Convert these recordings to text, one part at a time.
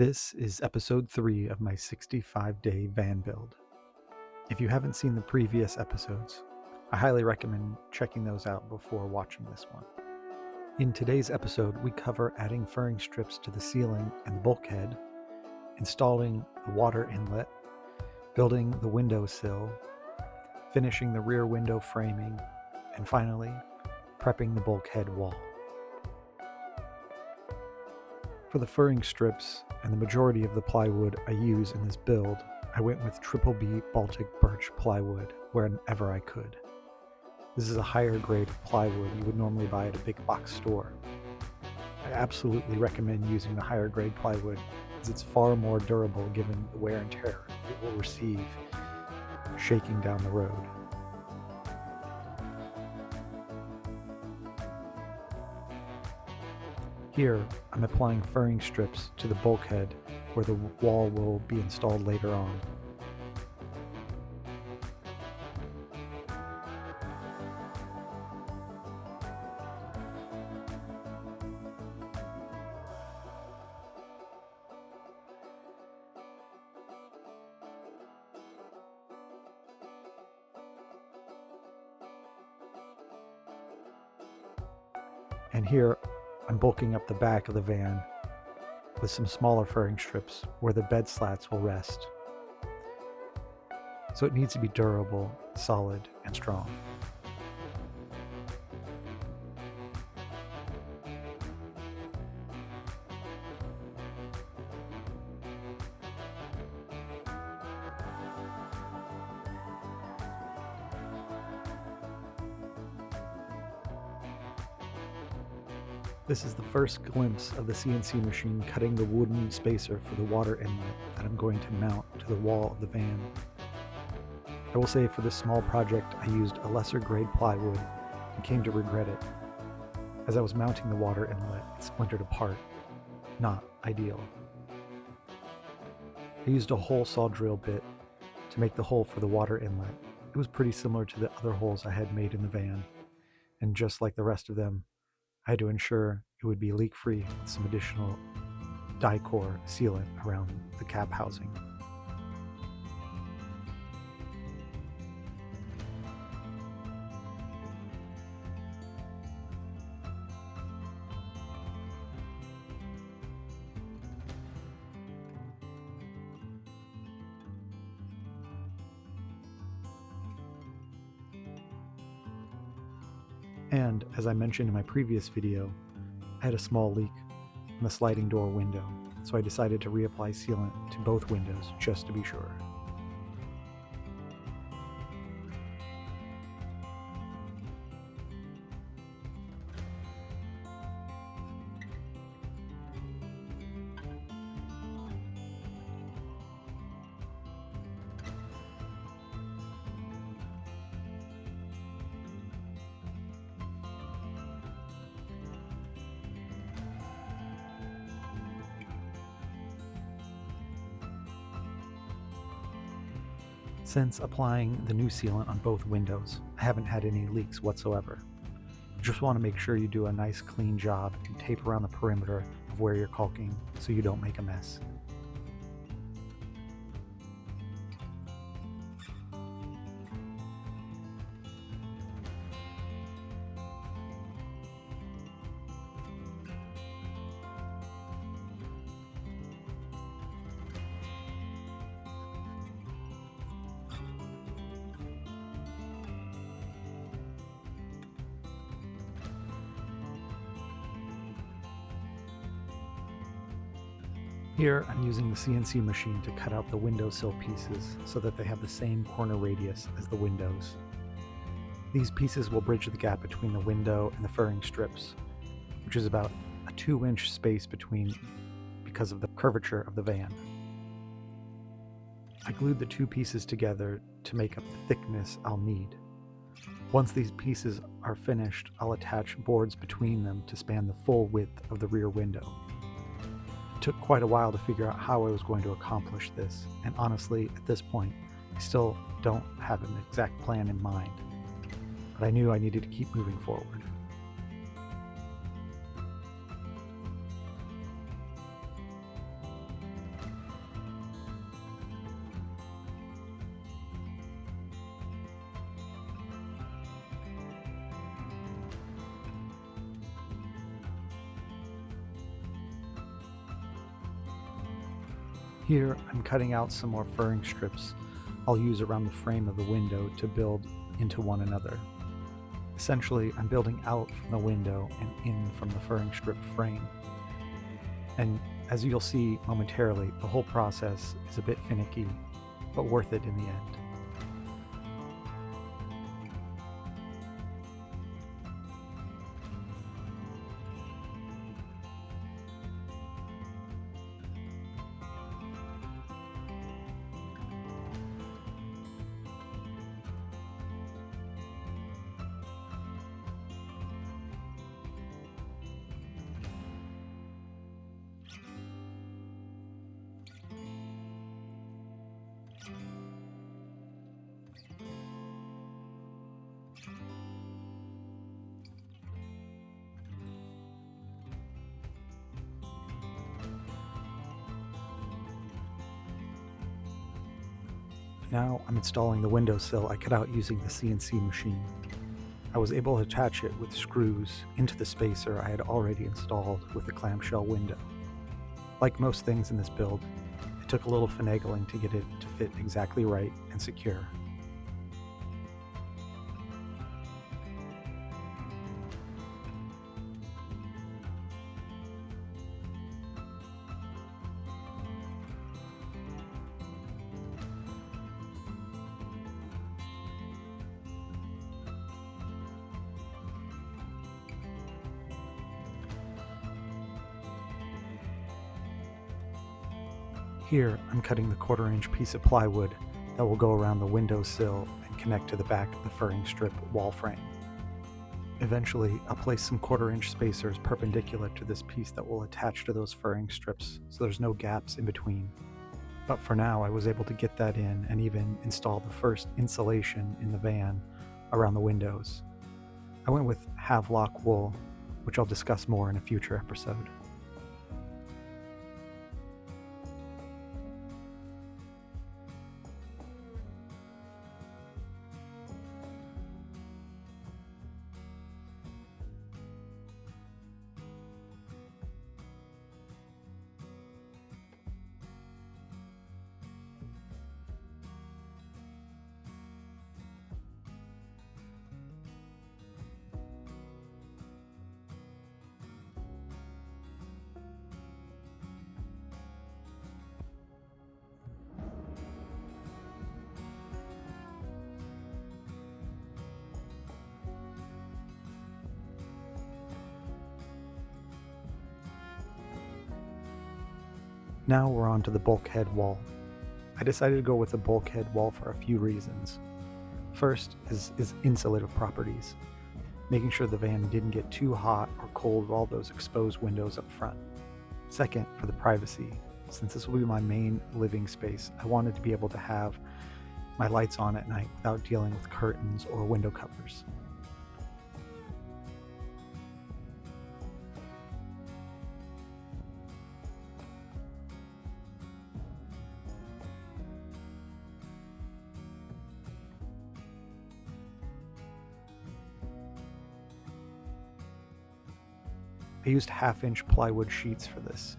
This is episode 3 of my 65-day van build. If you haven't seen the previous episodes, I highly recommend checking those out before watching this one. In today's episode, we cover adding furring strips to the ceiling and the bulkhead, installing the water inlet, building the windowsill, finishing the rear window framing, and finally, prepping the bulkhead wall. For the furring strips and the majority of the plywood I use in this build, I went with BBB Baltic Birch plywood wherever I could. This is a higher grade of plywood you would normally buy at a big box store. I absolutely recommend using the higher grade plywood as it's far more durable given the wear and tear it will receive shaking down the road. Here, I'm applying furring strips to the bulkhead where the wall will be installed later on. And here, I'm bulking up the back of the van with some smaller furring strips where the bed slats will rest. So it needs to be durable, solid, and strong. This is the first glimpse of the CNC machine cutting the wooden spacer for the water inlet that I'm going to mount to the wall of the van. I will say for this small project I used a lesser grade plywood and came to regret it. As I was mounting the water inlet, it splintered apart. Not ideal. I used a hole saw drill bit to make the hole for the water inlet. It was pretty similar to the other holes I had made in the van, and just like the rest of them, I had to ensure it would be leak-free with some additional die-core sealant around the cap housing. And, as I mentioned in my previous video, I had a small leak in the sliding door window, so I decided to reapply sealant to both windows just to be sure. Since applying the new sealant on both windows, I haven't had any leaks whatsoever. You just want to make sure you do a nice clean job and tape around the perimeter of where you're caulking so you don't make a mess. Here, I'm using the CNC machine to cut out the windowsill pieces so that they have the same corner radius as the windows. These pieces will bridge the gap between the window and the furring strips, which is about a 2-inch space between because of the curvature of the van. I glued the two pieces together to make up the thickness I'll need. Once these pieces are finished, I'll attach boards between them to span the full width of the rear window. It took quite a while to figure out how I was going to accomplish this, and honestly, at this point, I still don't have an exact plan in mind, but I knew I needed to keep moving forward. Here I'm cutting out some more furring strips I'll use around the frame of the window to build into one another. Essentially, I'm building out from the window and in from the furring strip frame. And as you'll see momentarily, the whole process is a bit finicky, but worth it in the end. Now I'm installing the windowsill I cut out using the CNC machine. I was able to attach it with screws into the spacer I had already installed with the clamshell window. Like most things in this build, it took a little finagling to get it to fit exactly right and secure. Here, I'm cutting the 1/4-inch piece of plywood that will go around the windowsill and connect to the back of the furring strip wall frame. Eventually, I'll place some 1/4-inch spacers perpendicular to this piece that will attach to those furring strips so there's no gaps in between. But for now, I was able to get that in and even install the first insulation in the van around the windows. I went with Havelock wool, which I'll discuss more in a future episode. Now we're on to the bulkhead wall. I decided to go with the bulkhead wall for a few reasons. First is insulative properties, making sure the van didn't get too hot or cold with all those exposed windows up front. Second, for the privacy. Since this will be my main living space, I wanted to be able to have my lights on at night without dealing with curtains or window covers. I used 1/2-inch plywood sheets for this,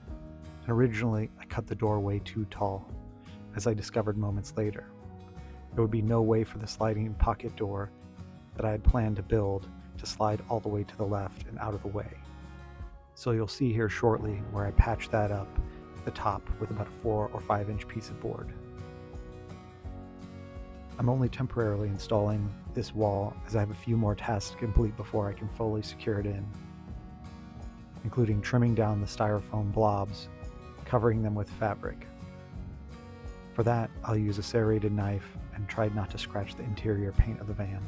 and originally I cut the door way too tall, as I discovered moments later. There would be no way for the sliding pocket door that I had planned to build to slide all the way to the left and out of the way. So you'll see here shortly where I patched that up at the top with about a 4 or 5-inch piece of board. I'm only temporarily installing this wall as I have a few more tasks to complete before I can fully secure it in, including trimming down the styrofoam blobs, covering them with fabric. For that, I'll use a serrated knife and try not to scratch the interior paint of the van.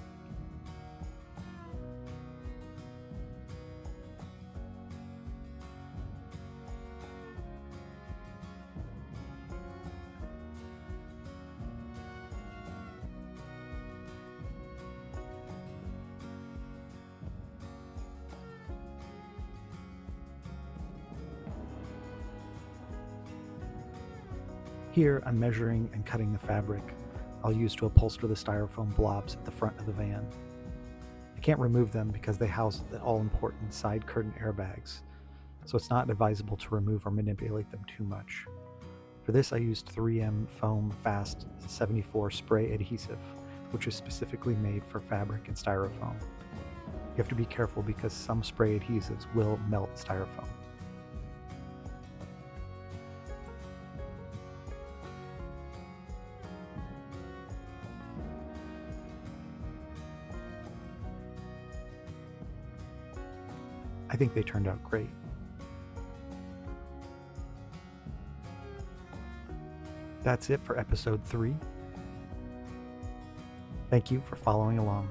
Here, I'm measuring and cutting the fabric I'll use to upholster the styrofoam blobs at the front of the van. I can't remove them because they house the all-important side curtain airbags, so it's not advisable to remove or manipulate them too much. For this I used 3M Foam Fast 74 spray adhesive, which is specifically made for fabric and styrofoam. You have to be careful because some spray adhesives will melt styrofoam. I think they turned out great. That's it for episode 3. Thank you for following along.